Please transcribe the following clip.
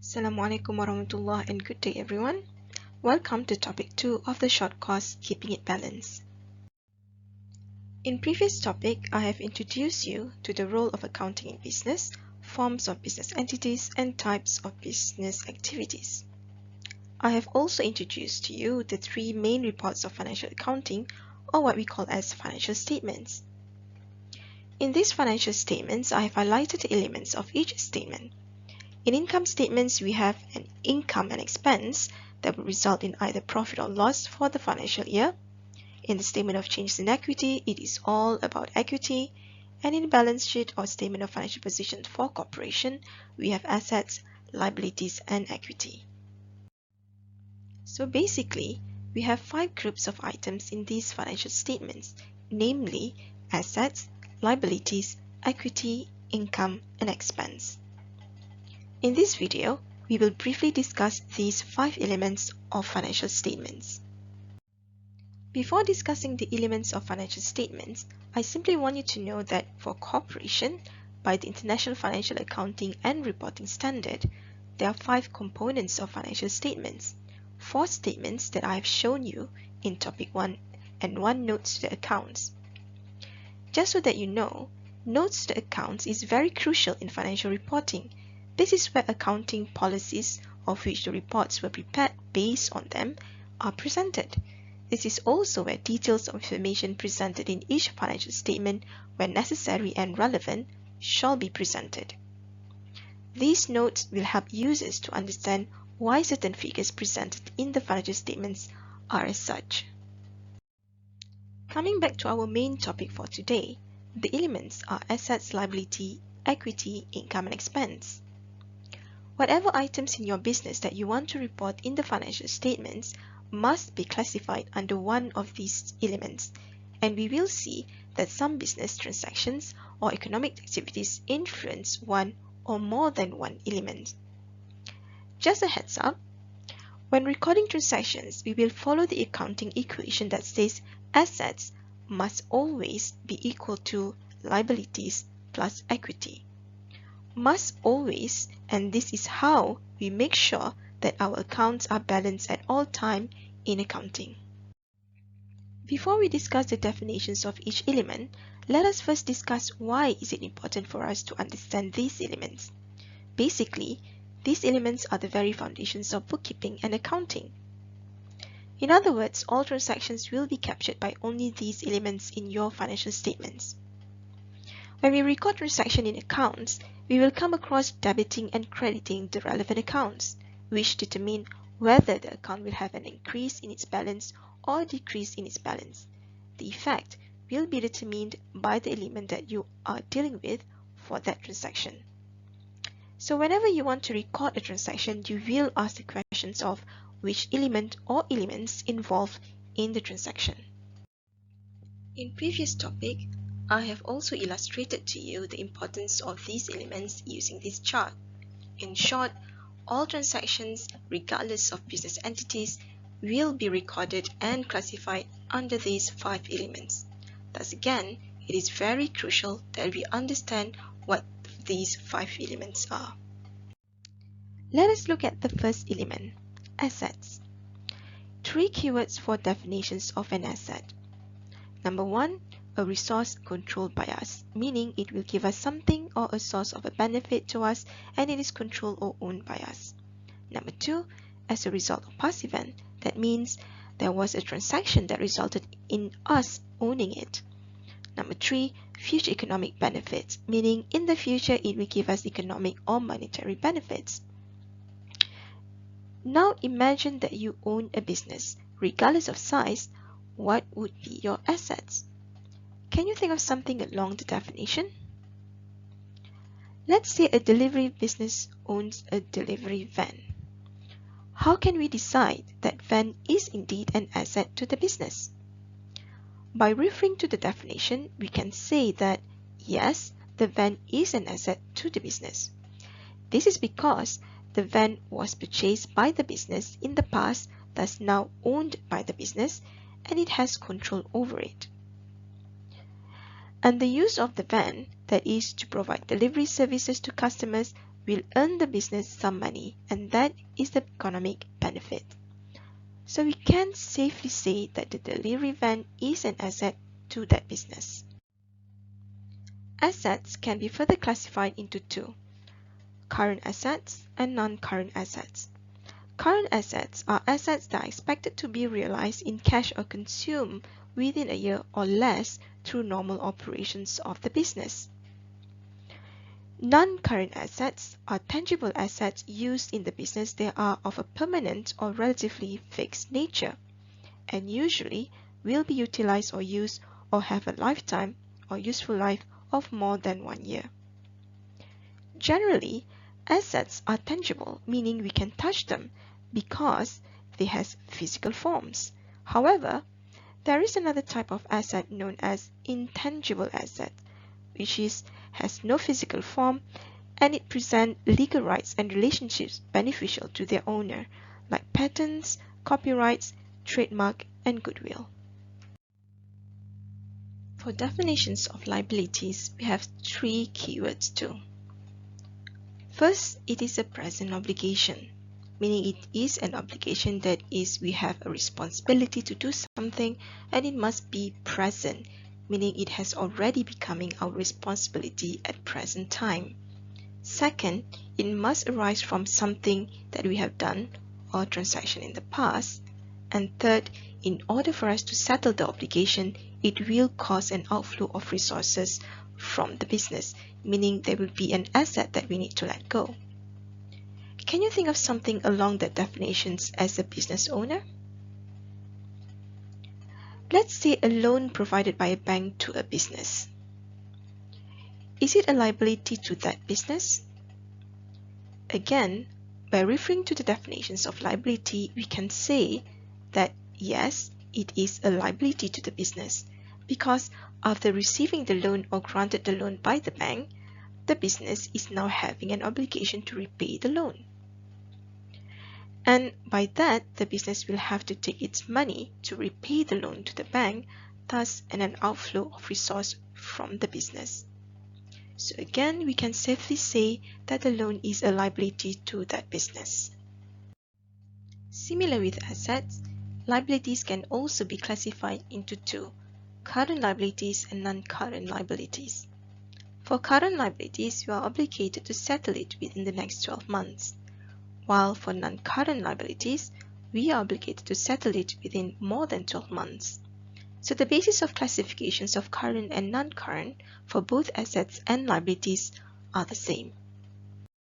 Assalamualaikum warahmatullah and good day everyone. Welcome to topic 2 of the short course Keeping It Balanced. In previous topic, I have introduced you to the role of accounting in business, forms of business entities and types of business activities. I have also introduced to you the three main reports of financial accounting, or what we call as financial statements. In these financial statements, I have highlighted the elements of each statement. In income statements, we have an income and expense that will result in either profit or loss for the financial year. In the statement of changes in equity, it is all about equity. And in the balance sheet or statement of financial position for corporation, we have assets, liabilities, and equity. So basically, we have 5 groups of items in these financial statements, namely assets, liabilities, equity, income, and expense. In this video, we will briefly discuss these 5 elements of financial statements. Before discussing the elements of financial statements, I simply want you to know that for corporation, by the International Financial Accounting and Reporting Standard, there are 5 components of financial statements, 4 statements that I have shown you in topic 1 and 1 notes to the accounts. Just so that you know, notes to the accounts is very crucial in financial reporting. This is where accounting policies, of which the reports were prepared based on them, are presented. This is also where details of information presented in each financial statement, where necessary and relevant, shall be presented. These notes will help users to understand why certain figures presented in the financial statements are as such. Coming back to our main topic for today, the elements are assets, liability, equity, income, and expense. Whatever items in your business that you want to report in the financial statements must be classified under one of these elements, and we will see that some business transactions or economic activities influence one or more than one element. Just a heads up, when recording transactions, we will follow the accounting equation that says assets must always be equal to liabilities plus equity. Must always, and this is how we make sure that our accounts are balanced at all time in accounting. Before we discuss the definitions of each element, let us first discuss why is it important for us to understand these elements. Basically, these elements are the very foundations of bookkeeping and accounting. In other words, all transactions will be captured by only these elements in your financial statements. When we record transaction in accounts, we will come across debiting and crediting the relevant accounts, which determine whether the account will have an increase in its balance or a decrease in its balance. The effect will be determined by the element that you are dealing with for that transaction. So whenever you want to record a transaction, you will ask the questions of which element or elements involved in the transaction. In previous topic, I have also illustrated to you the importance of these elements using this chart. In short, all transactions, regardless of business entities, will be recorded and classified under these 5 elements. Thus again, it is very crucial that we understand what these 5 elements are. Let us look at the first element, assets. 3 keywords for definitions of an asset. Number 1, a resource controlled by us, meaning it will give us something or a source of a benefit to us and it is controlled or owned by us. Number 2, as a result of past event, that means there was a transaction that resulted in us owning it. Number 3, future economic benefits, meaning in the future it will give us economic or monetary benefits. Now imagine that you own a business. Regardless of size, what would be your assets? Can you think of something along the definition? Let's say a delivery business owns a delivery van. How can we decide that van is indeed an asset to the business? By referring to the definition, we can say that yes, the van is an asset to the business. This is because the van was purchased by the business in the past, thus now owned by the business, and it has control over it. And the use of the van, that is to provide delivery services to customers, will earn the business some money, and that is the economic benefit. So we can safely say that the delivery van is an asset to that business. Assets can be further classified into two: current assets and non-current assets. Current assets are assets that are expected to be realized in cash or consumed within a year or less through normal operations of the business. Non-current assets are tangible assets used in the business that are of a permanent or relatively fixed nature, and usually will be utilized or used or have a lifetime or useful life of more than 1 year. Generally, assets are tangible, meaning we can touch them because they have physical forms. However, there is another type of asset known as intangible asset, which has no physical form, and it presents legal rights and relationships beneficial to their owner, like patents, copyrights, trademark, and goodwill. For definitions of liabilities, we have 3 keywords too. First, it is a present obligation, meaning it is an obligation that is we have a responsibility to do something, and it must be present, meaning it has already becoming our responsibility at present time. Second, it must arise from something that we have done or transaction in the past. And third, in order for us to settle the obligation, it will cause an outflow of resources from the business, meaning there will be an asset that we need to let go. Can you think of something along that definitions as a business owner? Let's say a loan provided by a bank to a business. Is it a liability to that business? Again, by referring to the definitions of liability, we can say that yes, it is a liability to the business, because after receiving the loan or granted the loan by the bank, the business is now having an obligation to repay the loan. And by that, the business will have to take its money to repay the loan to the bank, thus an outflow of resource from the business. So again, we can safely say that the loan is a liability to that business. Similar with assets, liabilities can also be classified into two: current liabilities and non-current liabilities. For current liabilities, you are obligated to settle it within the next 12 months, while for non-current liabilities, we are obligated to settle it within more than 12 months. So the basis of classifications of current and non-current for both assets and liabilities are the same.